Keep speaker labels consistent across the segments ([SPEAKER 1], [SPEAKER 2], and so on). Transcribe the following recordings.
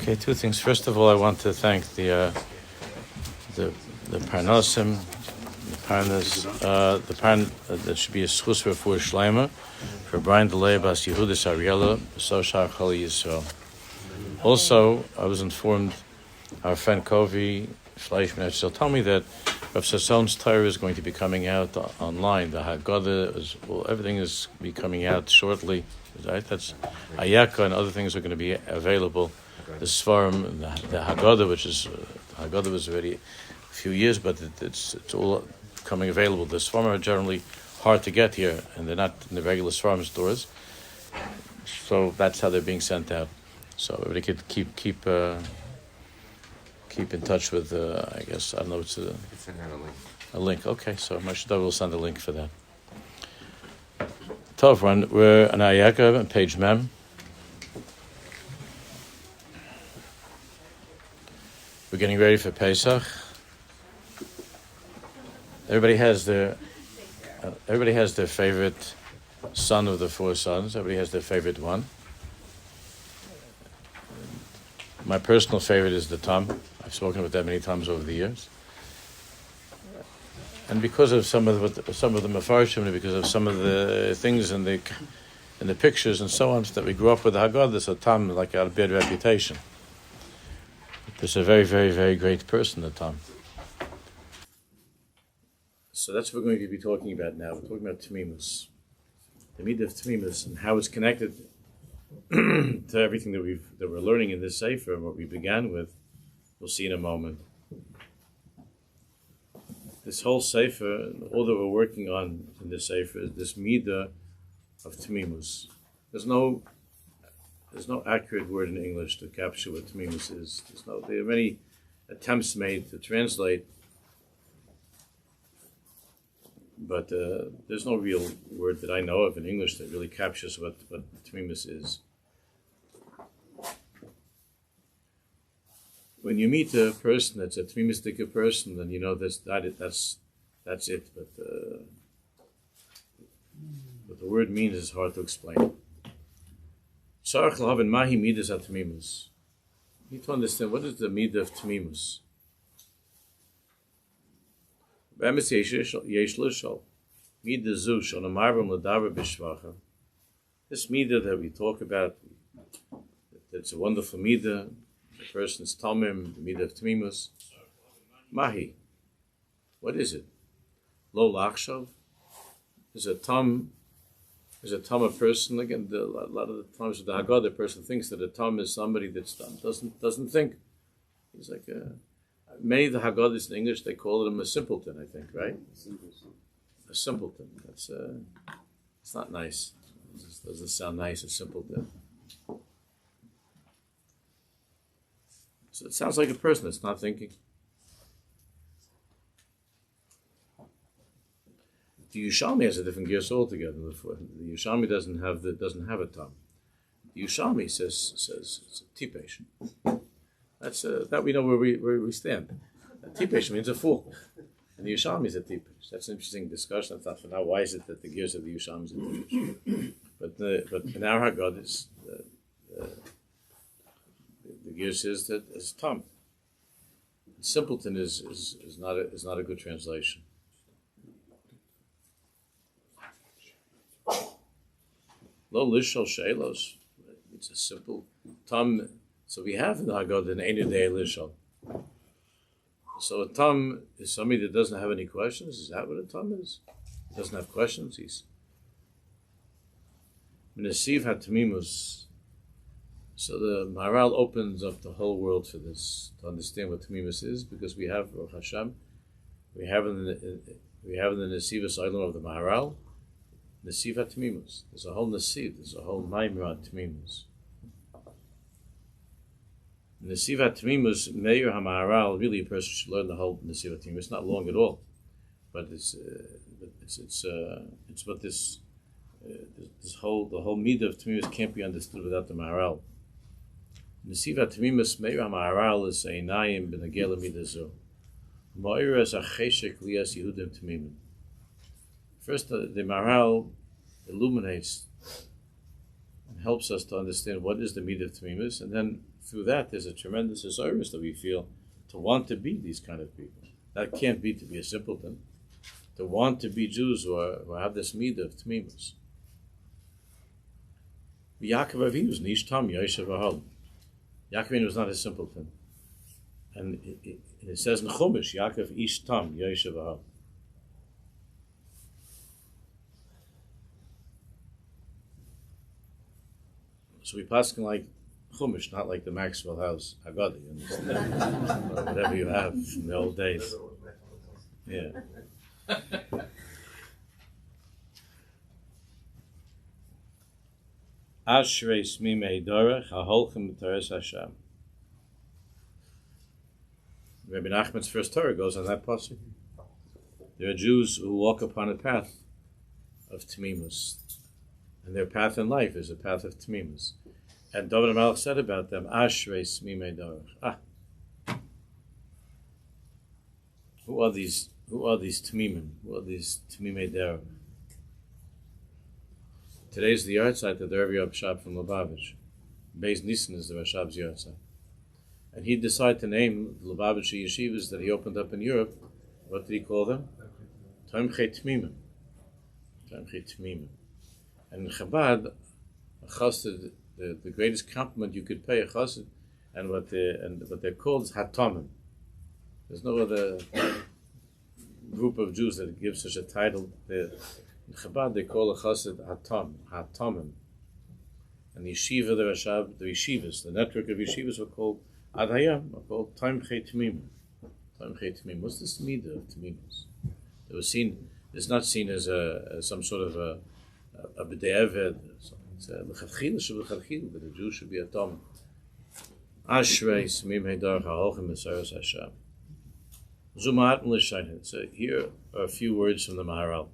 [SPEAKER 1] Okay, two things. First of all, I want to thank the Parnosim, the Parnes, that should be a schus refua Shlema for Bryndel bas Yehudot Ariela, Soshar Chol Yisrael. Also, I was informed, our friend Kovi Fleischman told me that Sasson's Torah is going to be coming out online. The Haggadah everything is be coming out shortly. Right? That's Ayekah and other things are going to be available. The Sefer, the Haggadah, which is Haggadah was already a few years, but it's all coming available. The Sefer are generally hard to get here, and they're not in the regular Sefer stores. So that's how they're being sent out. So everybody could keep in touch with. I guess I don't know. It's a link. Okay, so Moshe will send a link for that. Tov, we're on Ayekah, page Mem. We're getting ready for Pesach. Everybody has their favorite son of the four sons. Everybody has their favorite one. My personal favorite is the Tom. I've spoken about that many times over the years. And because of some of the Mefarshim, because of some of the things in the pictures and so on that we grew up with the Haggadah, so Tom like had a bad reputation. There's a very, very, very great person, the Tom. So that's what we're going to be talking about now. We're talking about Temimus, the midah of Temimus, and how it's connected to everything that we're learning in this Sefer and what we began with. We'll see in a moment. This whole Sefer, all that we're working on in this Sefer is this midah of Temimus. There's no accurate word in English to capture what Temimus is. There are many attempts made to translate, but there's no real word that I know of in English that really captures what Temimus is. When you meet a person that's a Temimistic person, then you know that's it. But what the word means is hard to explain. Tzarich lahavin mahi midas ha-Temimus. You need to understand what is the midah of Temimus. B'emes yesh l'shol midah zu sh'onamarvam l'davar b'shvacha. This midah that we talk about, it's a wonderful midah. The person's tamim, the midah of Temimus. Mahi. What is it? Lo lachshav. Is a tam a person? Again, a lot of the times with the Haggadah, the person thinks that a tam is somebody that's dumb, doesn't think. He's like many of the Haggadahs in English, they call him a simpleton, I think, right? A simpleton. That's it's not nice. It just doesn't sound nice, a simpleton. So it sounds like a person that's not thinking. The Yerushalmi has a different gears altogether. The Yerushalmi doesn't have a tom. The Yerushalmi says it's a tipesh. That's that we know where we stand. A tipesh means a fool, and the Yerushalmi is a tipesh. That's an interesting discussion. That's not for now. Why is it that the gears of the Yerushalmi is a tipesh? But in our Haggadah, the gear says that it's tom. Simpleton is not a good translation. Lo lishol sheilos. It's a simple tom. So we have in the Haggadah an einu dei lishol. So a tom is somebody that doesn't have any questions. Is that what a tom is? He doesn't have questions. He's Menasiv ha-Temimus. So the Maharal opens up the whole world for this to understand what Temimus is, because we have Baruch Hashem, we have in the Nesivus Island of the Maharal, Nesiv ha-Temimus. There's a whole Nesiv, there's a whole Maimer ha-Temimus. Nesiv ha-Temimus, Meir ha-Maharal, really a person should learn the whole Nesiv ha-Temimus. It's not long at all, but it's what the whole midah of Temimus can't be understood without the Maharal. Nesiv ha-Temimus Meir ha-Maharal is einayim b'negel midah zo. Ma'ir es acheshek lias Yehudim Temimim. First, the Maharal illuminates and helps us to understand what is the meat of Temimus, and then through that there's a tremendous service that we feel to want to be these kind of people. That can't be to be a simpleton. To want to be Jews who have this meat of Temimus. Yaakov Avinu was nish tam Yosef Ahal. Yaakov Avinu was not a simpleton. And it says in Chumash, Yaakov ish tam Yosef Ahal. So we pass like Chumash, not like the Maxwell House Haggadah, you understand? Or whatever you have in the old days. Yeah. Ashrei smimei dorech haholchem b'Parnes HaShana. Rabbi Nachman's first Torah goes on that pasuk. There are Jews who walk upon a path of Temimus, and their path in life is a path of Temimus. And David HaMelech said about them, Ashrei smimei dorech. Who are these Temimim? Who are these Temimei derech? Today's the yahrzeit of the Rebbe Rashab from Lubavitch. Beis Nissen is the Rashab's yahrzeit. And he decided to name the Lubavitch yeshivas that he opened up in Europe. What did he call them? Tomchei Temimim. Tomchei Temimim. And in Chabad, a chassid, the greatest compliment you could pay a chassid, and what they're called is Hatomim. There's no other group of Jews that give such a title. In Chabad, they call a chassid Hatomim. And the yeshiva, the Rashab, the yeshivas, the network of yeshivas were called Ad Hayam, were called Tomchei Temimim. Tomchei Temimim. What's this midah of Temimus? It's not seen as some sort of a b'dei eved. It's a l'chadchila that a Jew should be a Tom. Ashrei smimei dorech haholchem b'Parnes HaShana. Zumat l'shaynet. So here are a few words from the Maharal.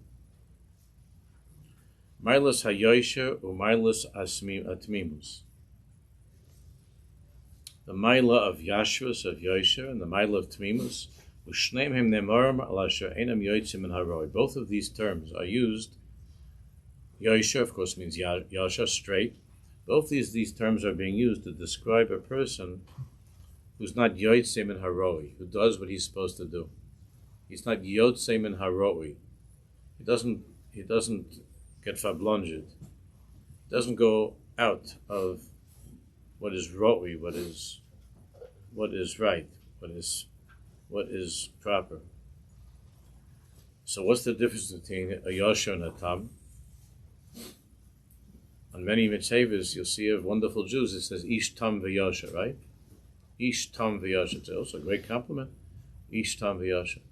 [SPEAKER 1] Mailas haYosher u'mailas atmimus. The Maila of Yashvus, of Yosher, and the Maila of Temimus, u'shneim hem nemorim al asher einam yotzim min haroi. Both of these terms are used. Yosher, of course, means Yasha, straight. Both these terms are being used to describe a person who's not yotzim min haroi, who does what he's supposed to do. He's not yotzim min haroi. He doesn't get fablonged. He doesn't go out of what is roi, what is right, what is proper. So what's the difference between a Yosher and a Tam? On many mitzvahs, you'll see of wonderful Jews, it says Ish Tam v'Yosher, right? Ish Tam v'Yosher. It's also a great compliment. Ish Tam v'Yosher.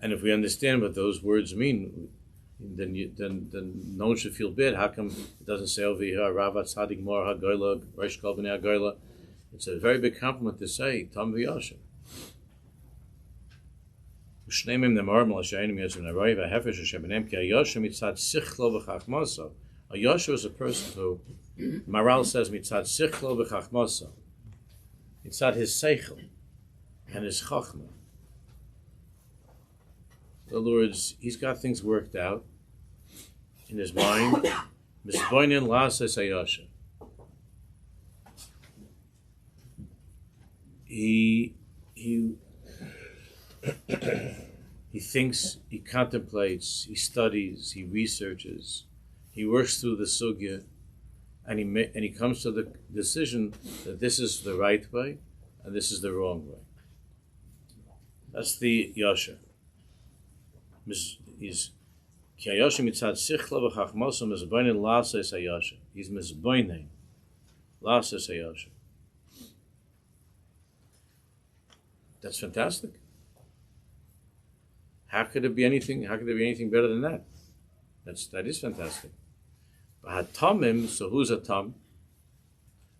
[SPEAKER 1] And if we understand what those words mean, then no one should feel bad. How come it doesn't say over here, Ravat Tzadik Mor HaGoyla, Rosh Kol B'nei HaGoyla? It's a very big compliment to say Tam v'Yosher. U'shneimim nemorim l'shayim yezim naroi v'hefesh Hashem ki HaYosher mitzad sichlo v'chachmoso. A Yosher is a person who, Maral says, mitzad sichlo v'chachmoso. Mitzad his seichel and his chachma. In other words, he's got things worked out in his mind. Misboinin la'ases hayosher. He thinks, he contemplates, he studies, he researches, he works through the sugya, and he comes to the decision that this is the right way and this is the wrong way. That's the yosher. He's He's mizboinen la'ases hayosher. That's fantastic. How could there be anything better than that? That is fantastic. B'hatamim, so who's a tam?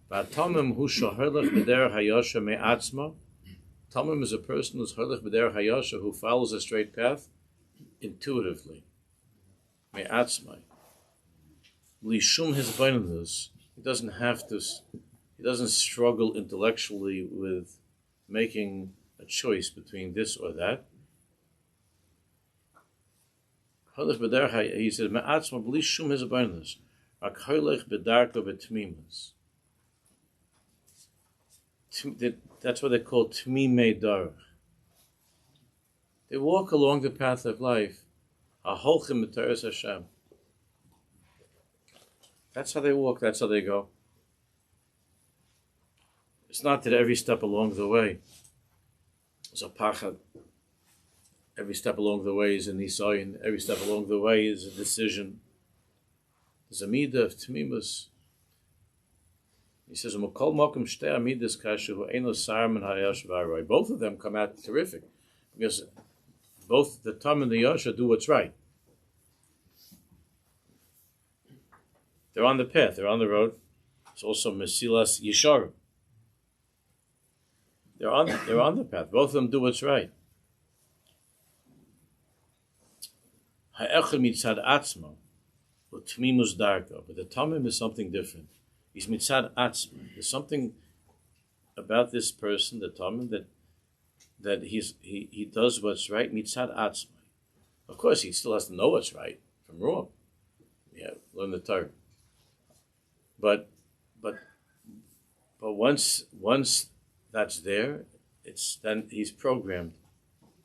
[SPEAKER 1] B'hatamim hu shoherlech b'derech hayosher me'atzma. Tamim is a person who's herlech b'derech hayosher, who follows a straight path intuitively. Me'atzma. Lishum his beinus. He doesn't struggle intellectually with making a choice between this or that. He said, "Me'atzma b'li shum hizabonus, rak holech b'darko b'temimus." That's what they call tmimei darach. They walk along the path of life, aholchim b'Torah Hashem. That's how they walk. That's how they go. It's not that every step along the way is a pachad. Every step along the way is a nisayon. Every step along the way is a decision. There's a midah of temimus. He says, both of them come out terrific, because both the Tam and the Yasha do what's right. They're on the path, they're on the road. It's also Mesilas Yesharim. They're on the path. Both of them do what's right. Ha'echad mitzad atzma, u'tmimus darka. But the Tamim is something different. He's mitzad atzma. There's something about this person, the Tamim, that he does what's right. Mitzad atzma. Of course, he still has to know what's right from wrong. Yeah, learn the Torah. But once that's there, it's then he's programmed,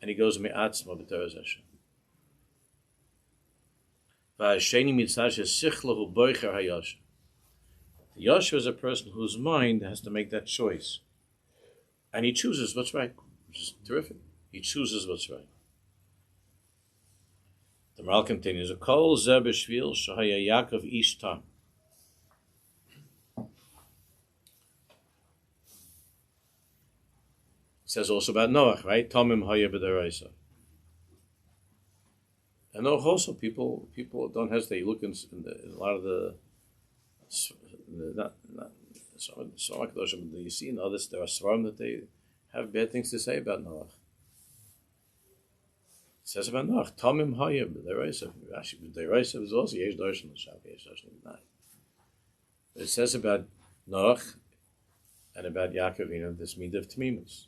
[SPEAKER 1] and he goes me'atzma b'Torah Hashem. V'hasheni mitzad shesichlahu boicher hayasha. The Yasha is a person whose mind has to make that choice, and he chooses what's right, which is terrific. He chooses what's right. The Maral continues: "Kol zeh b'shvil shehaya Yaakov ish tam." It says also about Noach, right? Tamim haya b'daraisa. And Noach also, people don't hesitate. You look in a lot of the you see in others, there are svarim that they have bad things to say about Noach. It says about Noach, Tamim haya b'daraisa. Actually, b'daraisa is also yesh darshan l'shav, yesh darshan l'nai. But it says about Noach and about Yaakov, this midah of Temimus.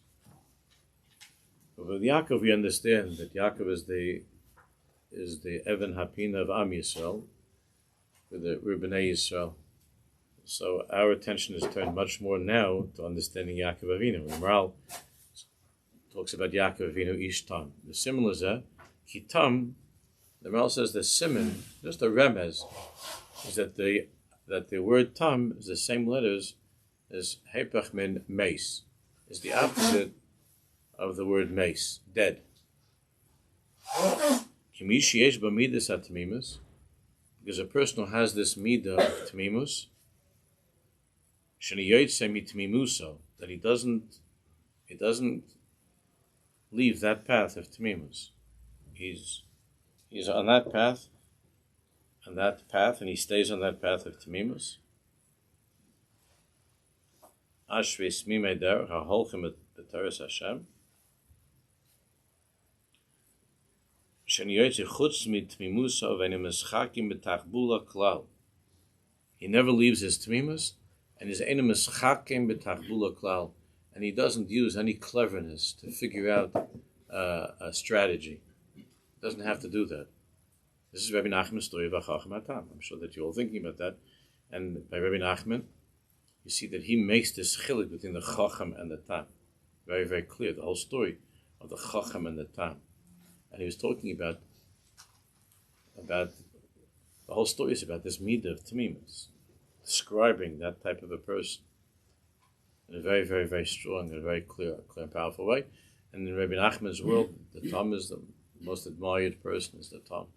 [SPEAKER 1] But with Yaakov, we understand that Yaakov is the Even Hapina of Am Yisrael, with the Reuven Yisrael. So our attention is turned much more now to understanding Yaakov Avinu. When Maral talks about Yaakov Avinu ish tam, the similar is that Hitam, the Maral says the simon, just a remez, is that the word tam is the same letters as hepach min meis, is the opposite of the word meis, dead. Because a person who has this midah of temimus, that he doesn't leave that path of temimus. He's on that path, and he stays on that path of temimus. Ashvei smimei derech haholchem b'Torah Hashem. He never leaves his temimus, and his enem mischakim b'tachbula klal, and he doesn't use any cleverness to figure out a strategy. He doesn't have to do that. This is Rabbi Nachman's story of Chacham Hatam. I'm sure that you're all thinking about that. And by Rabbi Nachman, you see that he makes this chilik between the Chacham and the Tam. Very, very clear, the whole story of the Chacham and the Tam. And he was talking about the whole story is about this midah of Temimus, describing that type of a person in a very, very, very strong and very clear and powerful way. And in Rabbi Nachman's world, the Tam is the most admired person, is the Tam.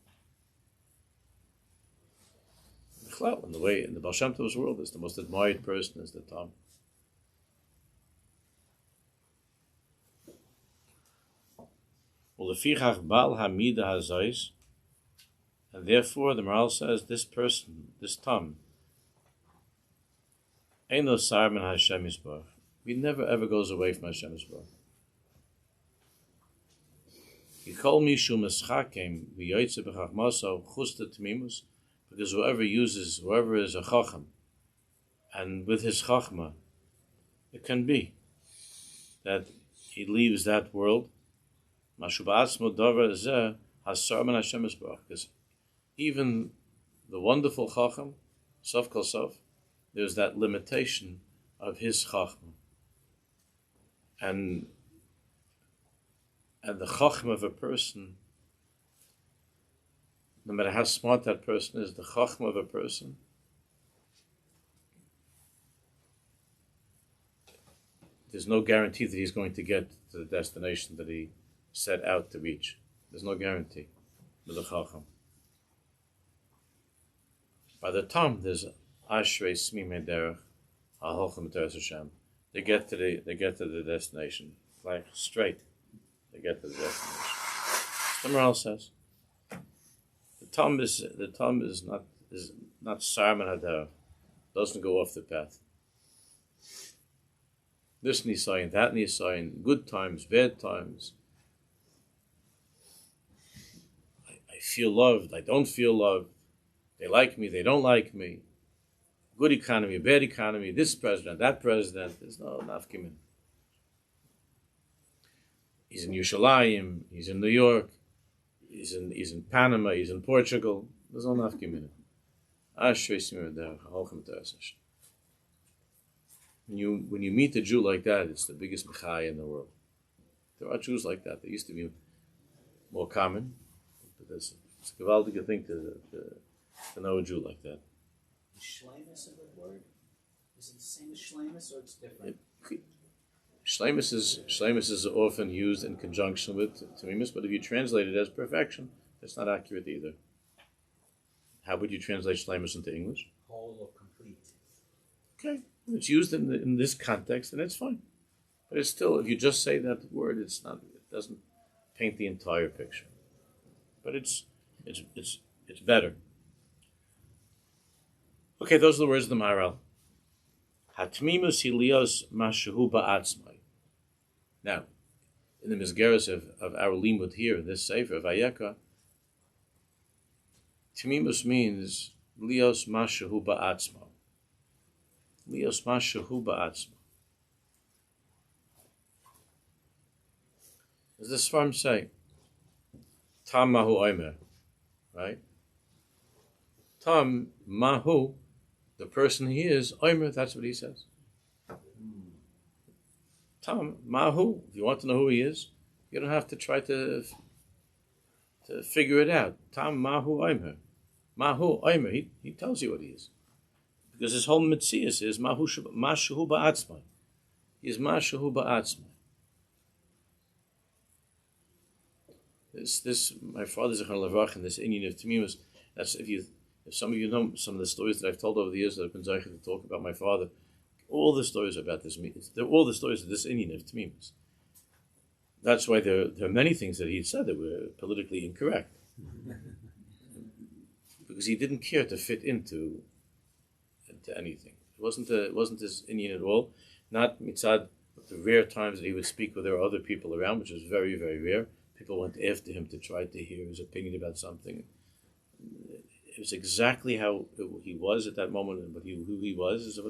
[SPEAKER 1] In the way, in the Baal Shem Tov's world, is the most admired person is the Tam. And therefore, the Maral says, this person, this Tam, he never ever goes away from Hashem Yisbarach. Because whoever is a Chacham, and with his Chachma, it can be that he leaves that world. Hasar min Hashem Yisbarach, because even the wonderful Chacham, Sof Kol Sof, there's that limitation of his Chacham. And the Chacham of a person, no matter how smart that person is, the Chacham of a person, there's no guarantee that he's going to get to the destination that he set out to reach. There's no guarantee with the Chacham. By the time there's Ashrei Smimei Derech, HaHolchem B'Teres Hashem, they get to the destination, like straight. They get to the destination. Somewhere else says the Tom is not Sarman Hader, doesn't go off the path. This Nisayan, that Nisayan, good times, bad times. I feel loved, I don't feel loved. They like me, they don't like me. Good economy, bad economy, this president, that president. There's no nafkimin. He's in Yerushalayim, he's in New York, he's in Panama, he's in Portugal. There's no nafkimin. When you meet a Jew like that, it's the biggest mechai in the world. There are Jews like that. They used to be more common, but it's a gewaltige thing to know a Jew like that.
[SPEAKER 2] Is shleimus a good word? Is it the same as shleimus or it's different?
[SPEAKER 1] Shleimus is often used in conjunction with Temimus, but if you translate it as perfection, that's not accurate either. How would you translate shleimus into English?
[SPEAKER 2] Whole or complete.
[SPEAKER 1] Okay, it's used in this context, and it's fine. But it's still, if you just say that word, it doesn't paint the entire picture. But it's better. Okay, those are the words of the Maharal. Hatmimus hilios mashahu ba'atzmai. Now, in the Mizgeres of our limud here, in this Sefer of Ayekah, Temimus means lios mashahu ba'atzma. Lios mashahu ba'atzma. As the Sfarim say, Tam mahu oimer, right? Tam mahu, the person he is, oimer, that's what he says. Tam mahu, if you want to know who he is, you don't have to try to figure it out. Tam mahu oimer. Mahu oimer, he tells you what he is. Because his whole mitzias is mashahu ba'atzma. He is mashahu ba'atzma. This my father's a Levrach, and this Indian of Temimus. That's if some of you know some of the stories that I've told over the years that I've been zeicher to talk about my father. All the stories about this, they're all the stories of this Indian of Temimus. That's why there are many things that he said that were politically incorrect, because he didn't care to fit into anything. It wasn't his Indian at all. Not mitzad the rare times that he would speak where there were other people around, which was very, very rare. People went after him to try to hear his opinion about something. It was exactly how he was at that moment, and who he was is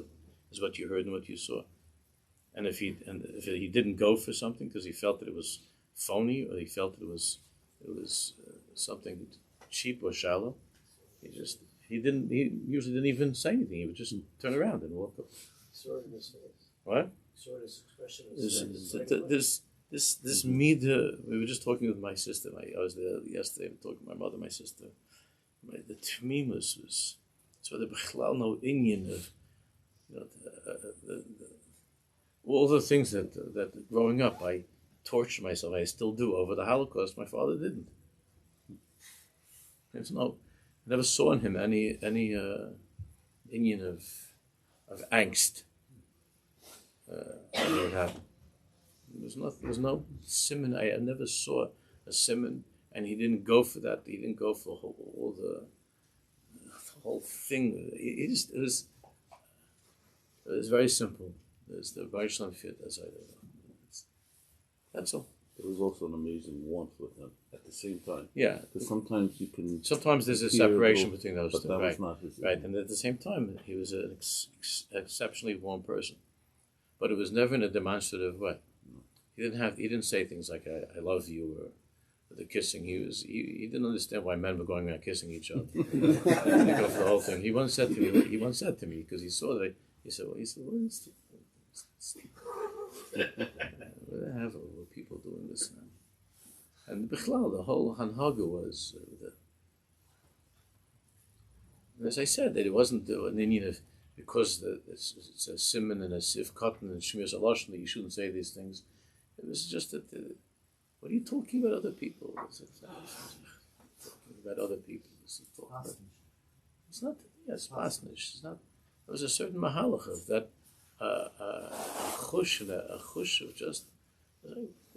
[SPEAKER 1] what you heard and what you saw. And if he didn't go for something because he felt that it was phony, or he felt that it was something cheap or shallow, he usually didn't even say anything. He would just turn around and walk up.
[SPEAKER 2] Sort of his face.
[SPEAKER 1] What?
[SPEAKER 2] Sort of expression of his
[SPEAKER 1] This midah, we were just talking with my sister. I was there yesterday talking with my mother, my sister. The Temimus was so the bechlal no Indian of all the things that growing up I tortured myself. I still do over the Holocaust. My father didn't. I never saw in him any Indian of angst. When it happened. There was no simon. I never saw a simon, and he didn't go for that. He didn't go for all the whole thing. It was very simple. There's the Vaishnav fit as I did. That's all.
[SPEAKER 3] There was also an amazing warmth with him at the same time.
[SPEAKER 1] Yeah.
[SPEAKER 3] Because sometimes
[SPEAKER 1] there's a separation between those two.
[SPEAKER 3] That
[SPEAKER 1] right.
[SPEAKER 3] was not his.
[SPEAKER 1] Right, and at the same time, he was an exceptionally warm person, but it was never in a demonstrative way. He didn't say things like "I love you" or the kissing. He didn't understand why men were going around kissing each other. He go for the whole thing. He once said to me because he saw that. He said, what is this? What the hell were people doing this now? And Bichlal, the whole Hanhaga was, as I said, that it wasn't an Indian of, because it's a simon and a sif cotton and shmir salashon that you shouldn't say these things. It was just that, what are you talking about other people? Talking about other people. It's not, yes, pasnish. It's not, there was a certain mahalach of that, a chush of just,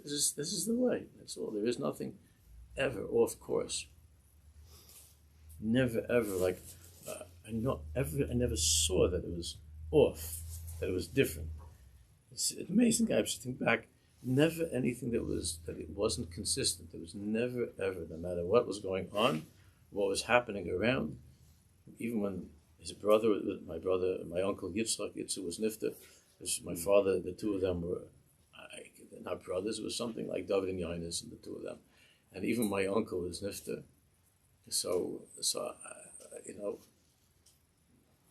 [SPEAKER 1] this is the way. That's all. There is nothing ever off course. Never ever like I never saw that it was off, that it was different. It's amazing. I was think back. Never anything that it wasn't consistent. There was never ever, no matter what was going on, what was happening around. Even when his brother, my uncle Yitzchak was nifta. My father, the two of them were not brothers. It was something like David and Yohanes, and the two of them. And even my uncle was nifta. So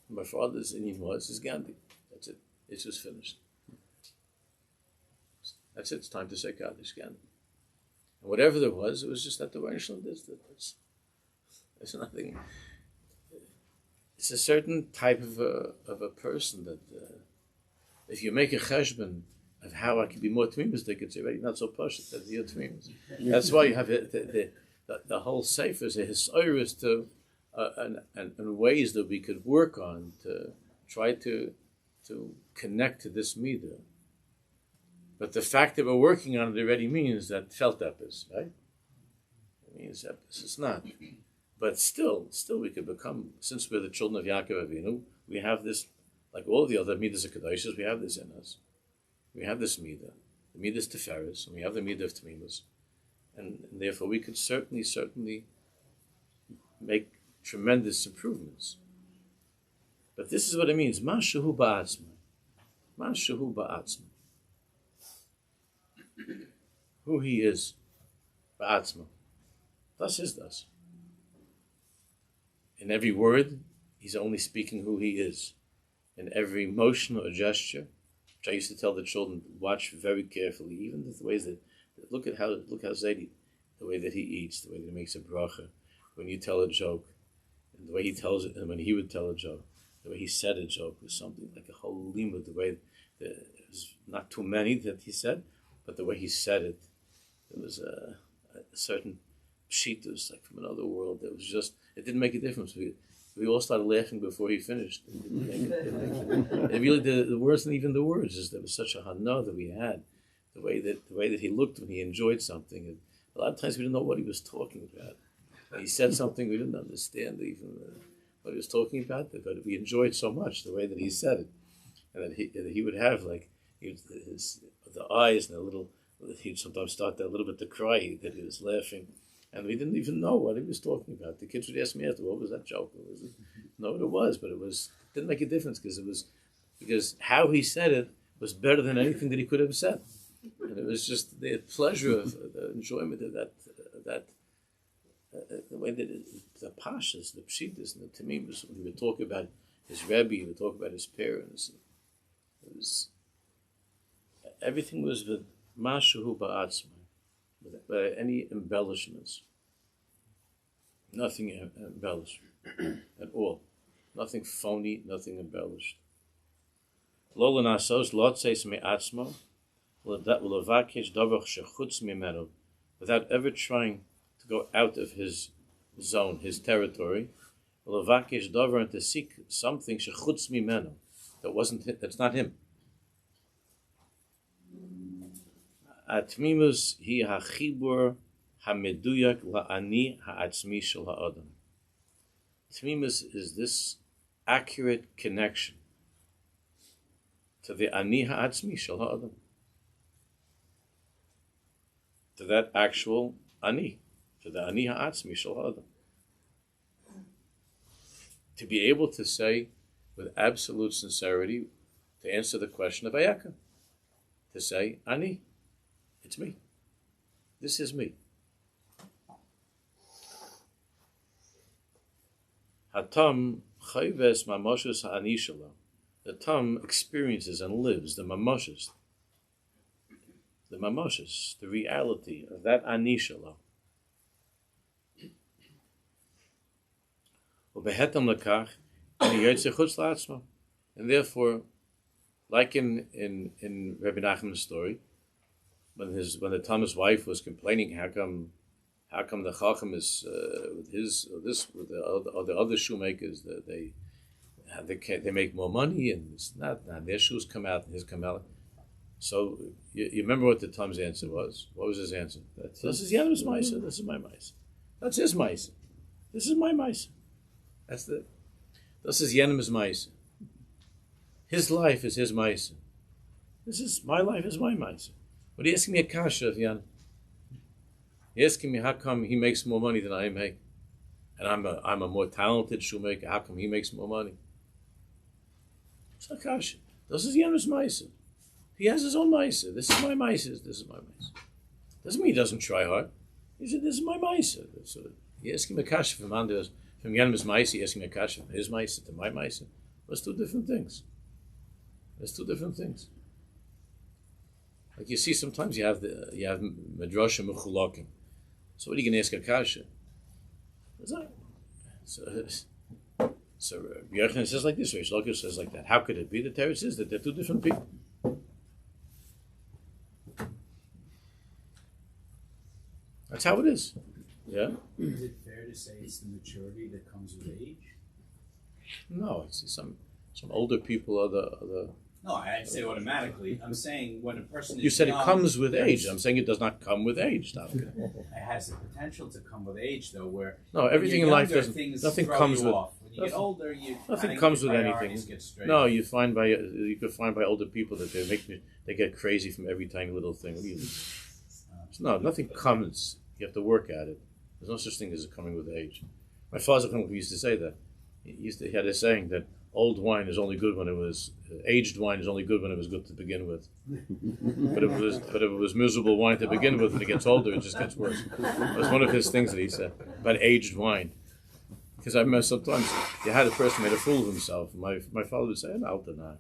[SPEAKER 1] my father's Indian was his Gandhi. That's it. It's just finished. That's it. It's time to say Kaddish Gandhi. And whatever there was, it was just that the Reinshland is. There's nothing. It's a certain type of a person that if you make a cheshbon of how I can be more Temimus, they could say, well, you're not so posh, that's your Temimus. That's why you have the whole Sefer is a history to and ways that we could work on to try to connect to this midah. But the fact that we're working on it already means that felt epis, right? It means epis. It's not. But still we could become, since we're the children of Yaakov Avinu, we have this, like all the other midas of Kodesh, we have this in us. We have this midah. The midah is Tiferes, and we have the midah of Temimus. And therefore we could certainly make tremendous improvements. But this is what it means. Mashahu ba'atzma. Mashahu ba'atzma. Who he is. Ba'atzma. Thus is thus. In every word, he's only speaking who he is. In every motion or gesture, which I used to tell the children, watch very carefully, even the ways that look how Zaidi, the way that he eats, the way that he makes a bracha, when you tell a joke, and the way he tells it, and when he would tell a joke, the way he said a joke was something like a whole limud, the way it was not too many that he said, but the way he said it, there was a certain pshitus, like from another world, that was just, it didn't make a difference. We all started laughing before he finished. It really, the worse than even the words, is there was such a hana that we had, the way that he looked when he enjoyed something. And a lot of times we didn't know what he was talking about. He said something we didn't understand even what he was talking about, but we enjoyed so much the way that he said it, and that he would have like the eyes and a little. He'd sometimes start a little bit to cry that he was laughing, and we didn't even know what he was talking about. The kids would ask me after, "What was that joke? What was it?" No, what it was, but it didn't make a difference because how he said it was better than anything that he could have said, and it was just the pleasure of the enjoyment of that. The way that the pashas, the pshitas, and the temimus, when he would talk about his Rabbi, he would talk about his parents. It was everything was with mashuhu ba'atzma, without any embellishments. Nothing embellished at all. Nothing phony. Nothing embellished. Lo l'nasos lotzeis me'atzma l'vakesh davar shechutz mimenu, without ever trying to go out of his zone, his territory, l'vakesh davar, and to seek something shechutz mimenu, that's not him. Temimus hi hachibur hameduyak la'ani ha'atzmi shel ha'adam. Temimus is this accurate connection to the ani ha'atzmi shel ha'adam, to that actual ani, to the ani ha'atzmi shel ha'adam. To be able to say with absolute sincerity, to answer the question of Ayekah, to say ani. It's me. This is me. Hatam chayves mamoshes ha'anishala. The tam experiences and lives the mamoshes, the reality of that anishala. Ubehetam lekach, and he yotze chutz la'atzma. And therefore, like in Rabbi Nachman's story, when the Thomas wife was complaining, how come the Chacham is with the other shoemakers that they make more money and it's not their shoes come out and his come out. So you remember what the Tom's answer was? What was his answer? This is Yanim's Maisa. This is my Maisa. That's his Maisa. This is my Maisa. This is Yanim's Maisa. His life is his Maisa. This is my life is my Maisa. But he asking me a kasha of Yan. He asking me how come he makes more money than I make, and I'm a more talented shoemaker. How come he makes more money? It's a kasha. This is Yanim's Maisa. He has his own Maisa. This is my Maisa. This is my Maisa. Doesn't mean he doesn't try hard. He said, "This is my Maisa." So he asking me a kasha from Yanim's Maisa. He asking me a kasha from his Maisa to my Maisa. That's two different things. There's two different things. Like you see, sometimes you have medrasha mechulakim. So what are you going to ask a kasha? So Yochanan says like this, Reish Lakish says like that. How could it be? The Torah says that they're two different people. That's how it is. Yeah.
[SPEAKER 2] Is it fair to say it's the maturity that comes with age?
[SPEAKER 1] No, it's some older people are the.
[SPEAKER 2] No, I'd say automatically. I'm saying when a person is
[SPEAKER 1] You said
[SPEAKER 2] young,
[SPEAKER 1] it comes with age. I'm saying it does not come with age.
[SPEAKER 2] it has the potential to come with age, though. Where
[SPEAKER 1] No, everything in life
[SPEAKER 2] younger,
[SPEAKER 1] doesn't. Nothing comes with.
[SPEAKER 2] off. When you get older,
[SPEAKER 1] Nothing comes with anything. No,
[SPEAKER 2] You
[SPEAKER 1] you could find by older people that they get crazy from every tiny little thing. No, nothing comes. You have to work at it. There's no such thing as it coming with age. My father used to say that. He had a saying that old wine is only good when it was aged wine is only good when it was good to begin with. But if it was miserable wine to begin with, when it gets older, it just gets worse. That was one of his things that he said about aged wine. Because I remember sometimes you had a person made a fool of himself. My father would say, "I'll deny."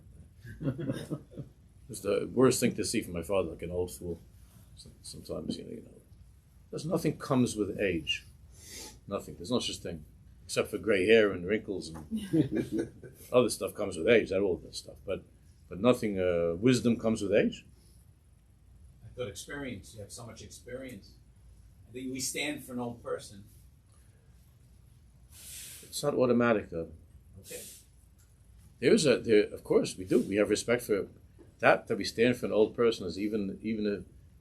[SPEAKER 1] It's the worst thing to see from my father, like an old fool. Sometimes, there's nothing comes with age. Nothing. There's no such thing. Except for gray hair and wrinkles and other stuff comes with age. That all that stuff, but nothing. Wisdom comes with age.
[SPEAKER 2] I thought experience. You have so much experience. I think we stand for an old person.
[SPEAKER 1] It's not automatic though.
[SPEAKER 2] Okay.
[SPEAKER 1] Of course we do. We have respect for that we stand for an old person is even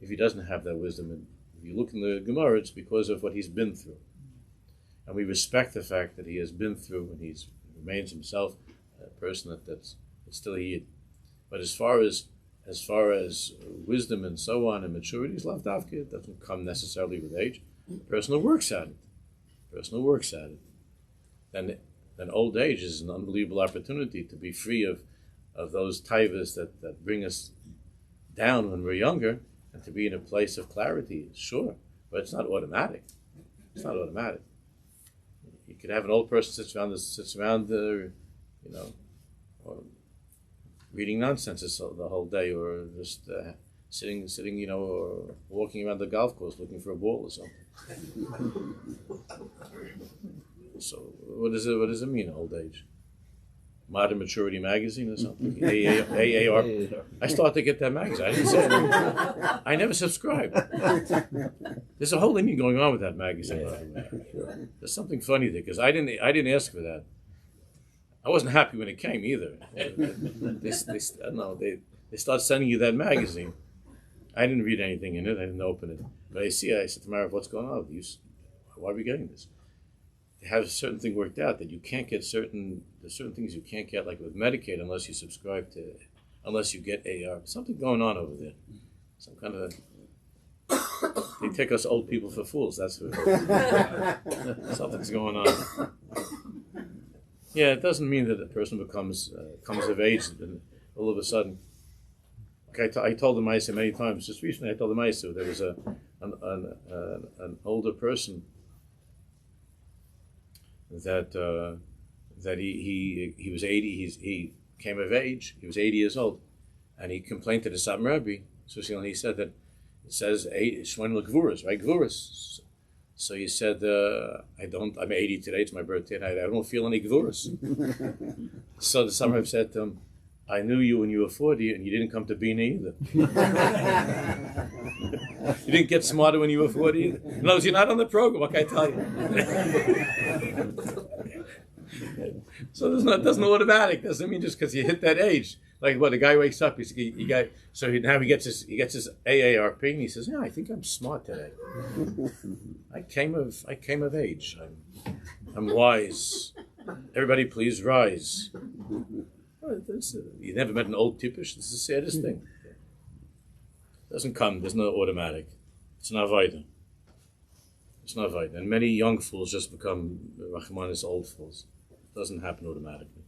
[SPEAKER 1] if he doesn't have that wisdom. And if you look in the Gemara, it's because of what he's been through. And we respect the fact that he has been through and he remains himself a person that's still a Yid. But as far as wisdom and so on and maturity is lavdavka, it doesn't come necessarily with age. The person who works at it. Then old age is an unbelievable opportunity to be free of those taivas that bring us down when we're younger and to be in a place of clarity, sure. But it's not automatic. You could have an old person sits around or reading nonsense the whole day, or just sitting, or walking around the golf course looking for a ball or something. So what does it mean, old age? Modern Maturity Magazine or something? AAR. I started to get that magazine. I didn't say it. I never subscribed. There's a whole thing going on with that magazine. There's something funny there because I didn't ask for that. I wasn't happy when it came either. They start sending you that magazine. I didn't read anything in it. I didn't open it. But I said to Mara, "What's going on with you? Why are we getting this?" Have a certain thing worked out that you can't get there's certain things you can't get, like with Medicaid, unless you unless you get AR. Something going on over there. Some kind of they take us old people for fools. That's what something's going on. Yeah, it doesn't mean that a person comes of age and all of a sudden. Okay, I told the Maisa many times. Just recently, I told the Maisa there was an older person that that he was 80. He came of age. He was 80 years old, and he complained to the Satmar Rebbe. So he said that it says Shmoin L'Gvuras, right? Gvuras. So he said, I'm 80 today. It's my birthday, and I don't feel any Gvuras. So the Satmar Rebbe said to him, I knew you when you were 40, and you didn't come to Bina either. You didn't get smarter when you were 40 either. No, you're not on the program. What can I tell you? So there's no automatic. Doesn't mean just because you hit that age. Like what, the guy wakes up, now he gets his AARP, and he says, "Yeah, I think I'm smart today. I came of age. I'm wise. Everybody, please rise." You never met an old tippish. This is the saddest thing. It doesn't come. There's no automatic. It's not vita. It's not vita. And many young fools just become Rahmanis old fools. It doesn't happen automatically.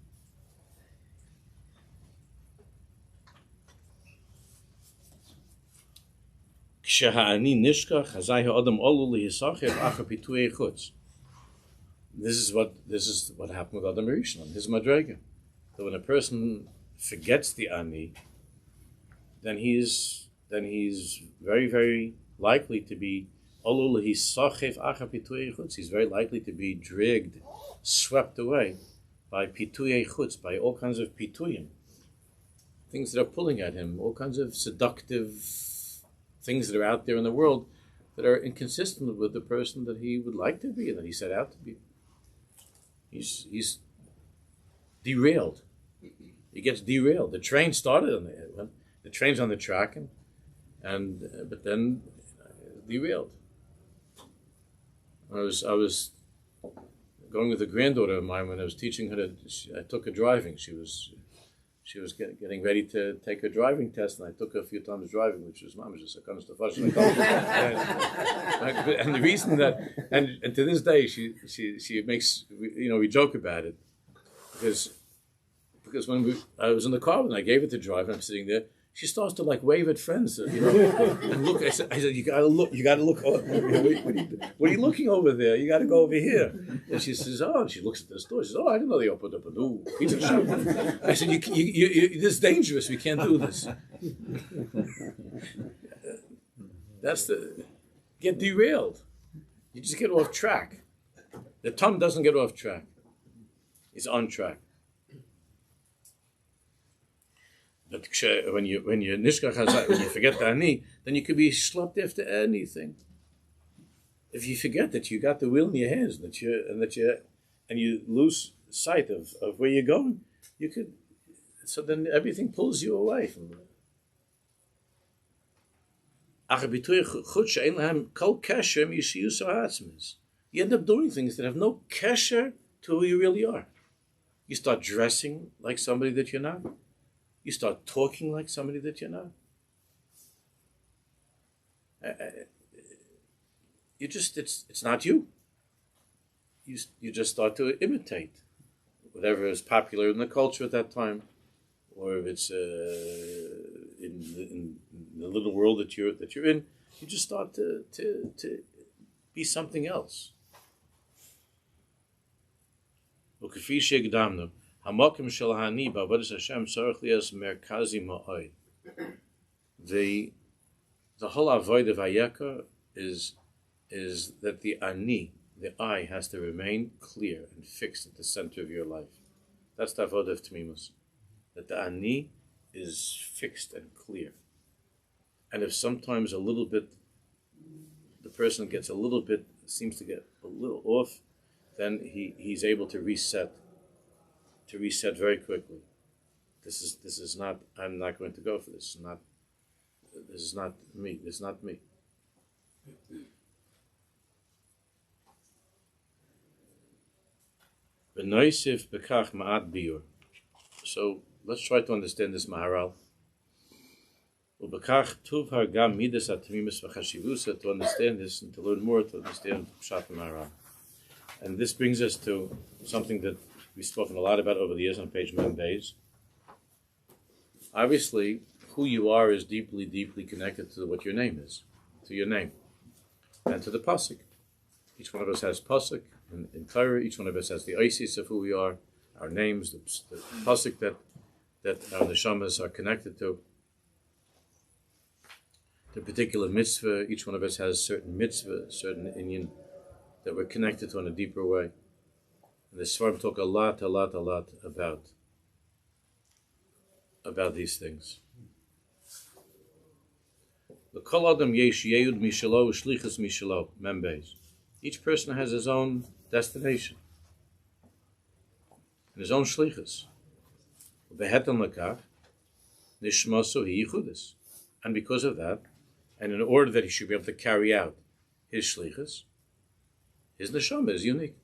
[SPEAKER 1] This is what happened with Adam Rishon, his madrega. That when a person forgets the ani, then he's very, very likely to be he's very likely to be dragged, swept away by pituyei chutz, by all kinds of pituyim, things that are pulling at him, all kinds of seductive things that are out there in the world that are inconsistent with the person that he would like to be and that he set out to be. He's derailed. He gets derailed. The train started the train's on the track, but then derailed. I was going with a granddaughter of mine when I was teaching her I took her driving. She was getting ready to take her driving test, and I took her a few times driving, which was just a kind of stuff. And the reason that, and to this day, she makes, we joke about it, because when I was in the car and I gave it to drive, and I'm sitting there, she starts to wave at friends, and look. I said, you gotta look. What are you looking over there? You gotta go over here. And she says, and she looks at the store. She says, I didn't know they opened up a new pizza shop. I said, this is dangerous. We can't do this. Get derailed. You just get off track. The tongue doesn't get off track. It's on track. But when you nishkach hazai, when you forget the ani, then you could be schlepped after anything. If you forget that you got the wheel in your hands, and you lose sight of where you're going, so then everything pulls you away from it. You end up doing things that have no kesher to who you really are. You start dressing like somebody that you're not. You start talking like somebody that you're not. It's not you. You just start to imitate whatever is popular in the culture at that time, or if it's in the little world that you're in. You just start to be something else. The whole avoid of Ayekah is that the ani, the I, has to remain clear and fixed at the center of your life. That's the avoid of Temimus. That the ani is fixed and clear. And if sometimes a little bit, the person seems to get a little off, then he's able to reset very quickly. This is not. I'm not going to go for this. This is not me. This is not me. So let's try to understand this Maharal. To understand this and to learn more, to understand Pshat Maharal. And this brings us to something that we've spoken a lot about over the years on page Mondays. Obviously, who you are is deeply, deeply connected to what your name is, to your name, and to the pasuk. Each one of us has pasuk in Torah. Each one of us has the Isis of who we are. our names, the pasuk that our neshamas are connected to. The particular mitzvah, each one of us has certain mitzvah, certain inyan that we're connected to in a deeper way. And the Sefer talk a lot about these things. Each person has his own destination, and his own shlichus. And because of that, and in order that he should be able to carry out his shlichus, his neshama is unique.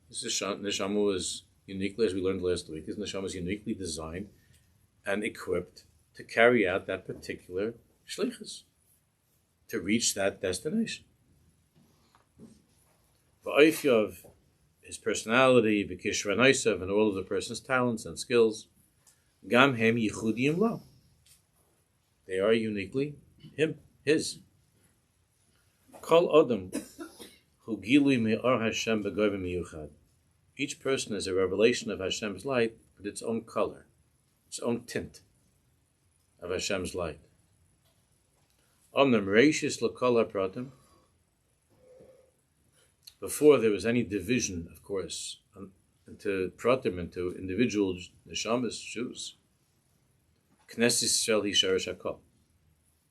[SPEAKER 1] His neshama is uniquely, as we learned last week, his neshama is uniquely designed and equipped to carry out that particular shlichus, to reach that destination. V'oifyov, his personality, v'kishranaisav, and all of the person's talents and skills, gam hem yichudiyim lo. They are uniquely his. Kol adam hu gilui me'or Hashem b'goyim miyuchad. Each person is a revelation of Hashem's light with its own color, its own tint of Hashem's light. Omnam reishis l'kol hapratim. Before there was any division, of course, into pratim, into individual neshamas, Jews, Knesset Yisrael hi sharash hakol.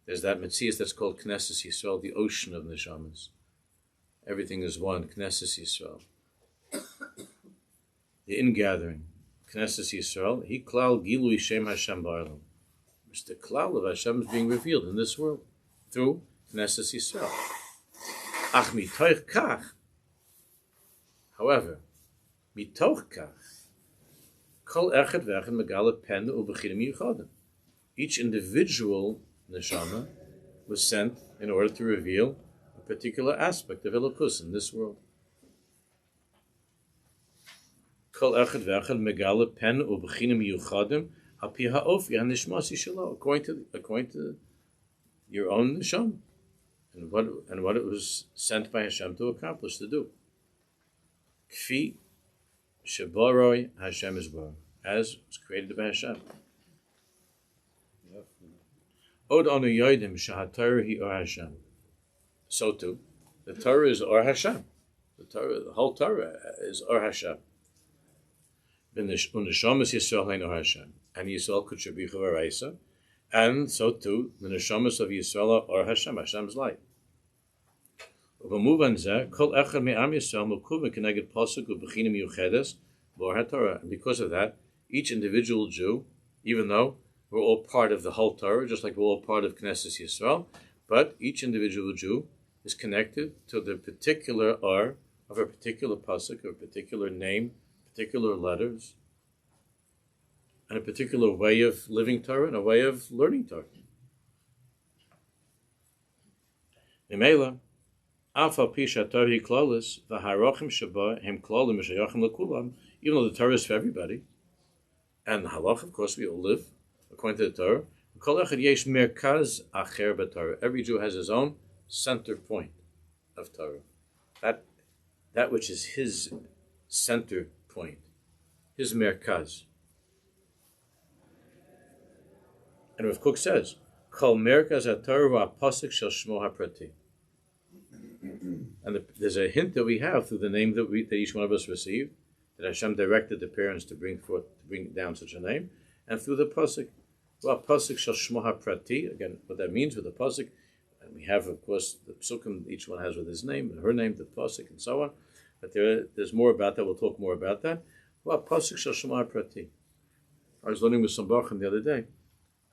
[SPEAKER 1] There's that Metzias that's called Knesset Yisrael, the ocean of neshamas. Everything is one, Knesset Yisrael. The ingathering, Knesset Yisrael, hi klal gilui shem Hashem ba'olam. It's the klal of Hashem is being revealed in this world through Knesset Yisrael. Ach mitoich kach. However, mitoch kach, kol echad v'echad megala pen u'bechinim yuchadim. Each individual neshama was sent in order to reveal a particular aspect of Elokus in this world. Kol echad v'echad megala pen u'bechinim yuchadim hapi ha'ofi ha'nishmasi shelo, according to your own neshama and what it was sent by Hashem to accomplish, to do. Kfi sheboroi Hashem is born, as was created by Hashem. Od anu yodim shahaTorah hi or Hashem. So too, the Torah is or Hashem. The whole Torah is or Hashem. U'neshamas Yisrael hein or Hashem, and Yisrael kutshabichu v'reisa, and so too the neshamas of Yisrael are or Hashem, Hashem's light. And because of that, each individual Jew, even though we're all part of the whole Torah, just like we're all part of Knesset Yisrael, but each individual Jew is connected to the particular R of a particular pasuk, or a particular name, particular letters, and a particular way of living Torah and a way of learning Torah. Even though the Torah is for everybody, and the halach, of course, we all live according to the Torah. Every Jew has his own center point of Torah. That which is his center point, his merkaz. And Rav Kook says, "Kol merkaz haTorah ha'pasuk shel shmo haprati." And there's a hint that we have through the name that each one of us received, that Hashem directed the parents to bring down such a name, and through the pasuk, pasuk shel shmo haprati. Again, what that means with the pasuk, and we have, of course, the psukim each one has with his name and her name, the pasuk, and so on. But there's more about that. We'll talk more about that. Pasuk shel shmo haprati. I was learning with some Bachim the other day,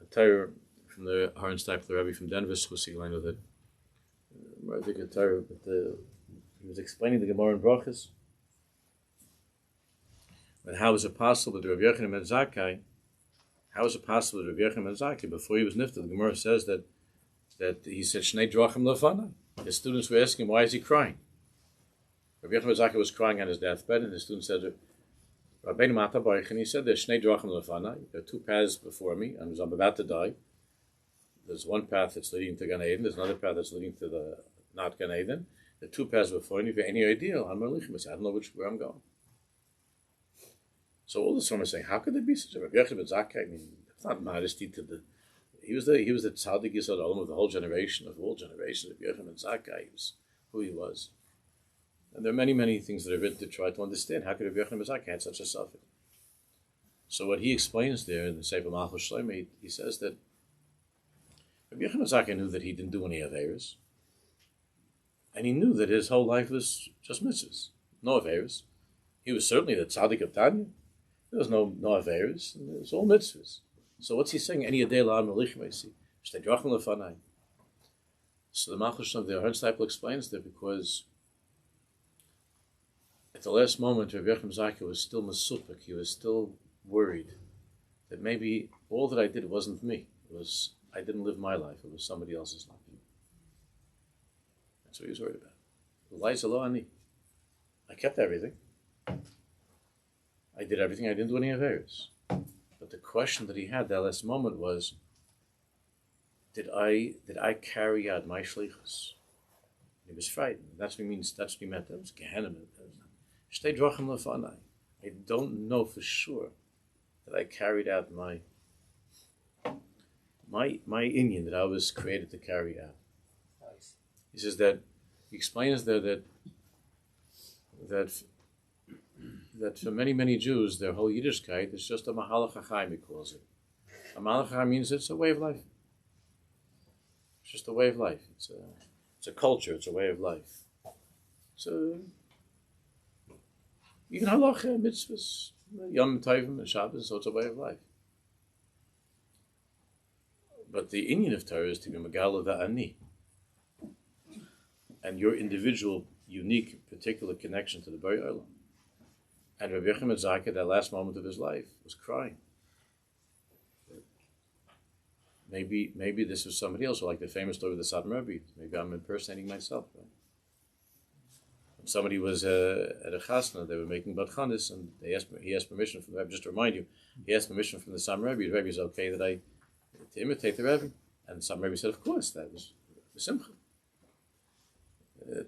[SPEAKER 1] a Torah from the Haran Steipler Rabbi from Denver, Schusi, with it. I think a Torah, but he was explaining the Gemara in Brachas. But how is it possible that Rav Yochanan ben Zakkai? How is it possible that Rav Yochanan ben Zakkai, before he was nifted, the Gemara says that he said Shnei Drachim Lefana. His students were asking, why is he crying? Rav Yochanan ben Zakkai was crying on his deathbed, and his students said, Rabbeinu Mata Baruch, and he said, there's Shnei Drachim Lefana. There are two paths before me, and I'm about to die. There's one path that's leading to Gan Eden. There's another path that's leading to the not Gan Eden. The two paths before you. If you have any idea, I don't know where I'm going. So all the some are saying, how could there be such a Rabbi Yochanan ben Zakkai? I mean, that's not modesty to the. He was the tzaddik Yisod Olam of the whole generation, of all generations. Rabbi Yochanan ben Zakkai, he was who he was. And there are many, many things that are written to try to understand how could Rabbi Yochanan ben Zakkai had such a suffix. So what he explains there in the Sefer Malchus Shlomo, he says that Rabbi Yochanan ben Zakkai knew that he didn't do any averos, and he knew that his whole life was just mitzvahs, no averos. He was certainly the tzaddik of Tanya. There was no averos, and it was all mitzvahs. So what's he saying? Any adei la'am melich meisi, shtei drachim lefanai. So the Malchus Shlomo, the Hernsleipel explains that because at the last moment, Rabbi Yochanan ben Zakkai was still mesupik. He was still worried that maybe all that I did wasn't me. I didn't live my life. It was somebody else's life. That's what he was worried about. I kept everything. I did everything. I didn't do any averos. But the question that he had that last moment was, did I carry out my shlichus? He was frightened. That's what he means. That's what he meant. That was Gehenna. Shtei drachim lefanai. I don't know for sure that I carried out my inyan that I was created to carry out.
[SPEAKER 2] Nice.
[SPEAKER 1] He says that he explains there that for many, many Jews, their whole Yiddishkeit is just a mahalach hachaim, he calls it. A mahalach hachaim means it's a way of life. It's just a way of life. It's a culture. It's a way of life. So even halacha, mitzvahs, Yom Tovim and Shabbos, so it's a way of life. But the inyan of Torah is to be megala va'ani, and your individual, unique, particular connection to the Borei Olam. And Rabbi Yochanan ben Zakkai, that last moment of his life, was crying. Maybe this was somebody else, or like the famous story of the Sasson Rabbi. Maybe I'm impersonating myself. Right? When somebody was at a chasna, they were making badchanis, and he asked permission from the Rabbi. Just to remind you, he asked permission from the Sasson Rabbi. The Rabbi is okay that to imitate the Rabbi, and the Sasson Rabbi said, of course, that was the simcha.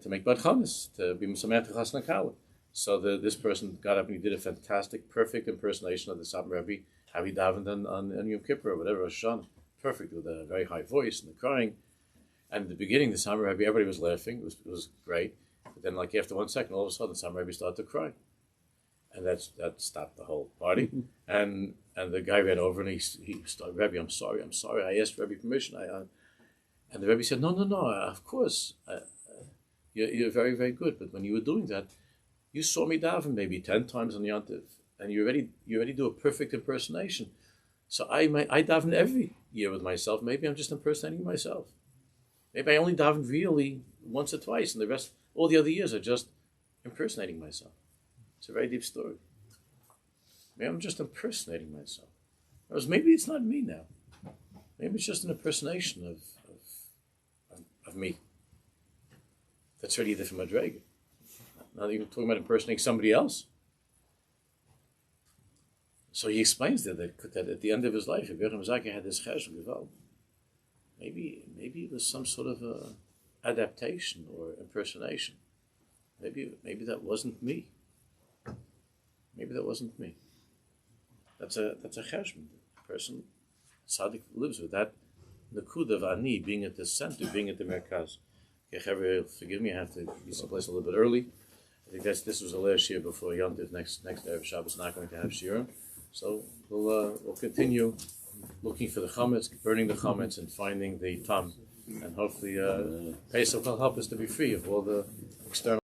[SPEAKER 1] To make badchanis, to be misameach to chasna kala. So this person got up and he did a fantastic, perfect impersonation of the Sasson Rabbi, how he davened on Yom Kippur or whatever, Rosh Hashanah. Perfect, with a very high voice and the crying. And at the beginning, the Sasson Rabbi, everybody was laughing. It was great. But then, like after 1 second, all of a sudden, the Sasson Rabbi started to cry, and that stopped the whole party. And the guy ran over and he started, Rabbi, I'm sorry. I asked Rabbi permission. And the Rabbi said, no. Of course, you're very, very good. But when you were doing that, you saw me daven maybe 10 times on Yontiv, and you already do a perfect impersonation. So I daven every year with myself. Maybe I'm just impersonating myself. Maybe I only daven really once or twice, and the rest, all the other years, are just impersonating myself. It's a very deep story. Maybe I'm just impersonating myself. Whereas maybe it's not me now. Maybe it's just an impersonation of me. That's already a different madrega. Now you're talking about impersonating somebody else. So he explains that at the end of his life, Rabbi Yochanan ben Zakkai had this chesh gewalt. Maybe it was some sort of adaptation or impersonation. Maybe that wasn't me. Maybe that wasn't me. That's a cheshbon. A person, tzaddik, lives with that nakuda of ani, being at the center, being at the merkaz. Okay, forgive me, I have to be someplace a little bit early. I think this was the last year before Yom Tov. Next Erev Shabbos not going to have shiurim. So we'll continue looking for the chametz, burning the chametz, and finding the tam, and hopefully Pesach will help us to be free of all the external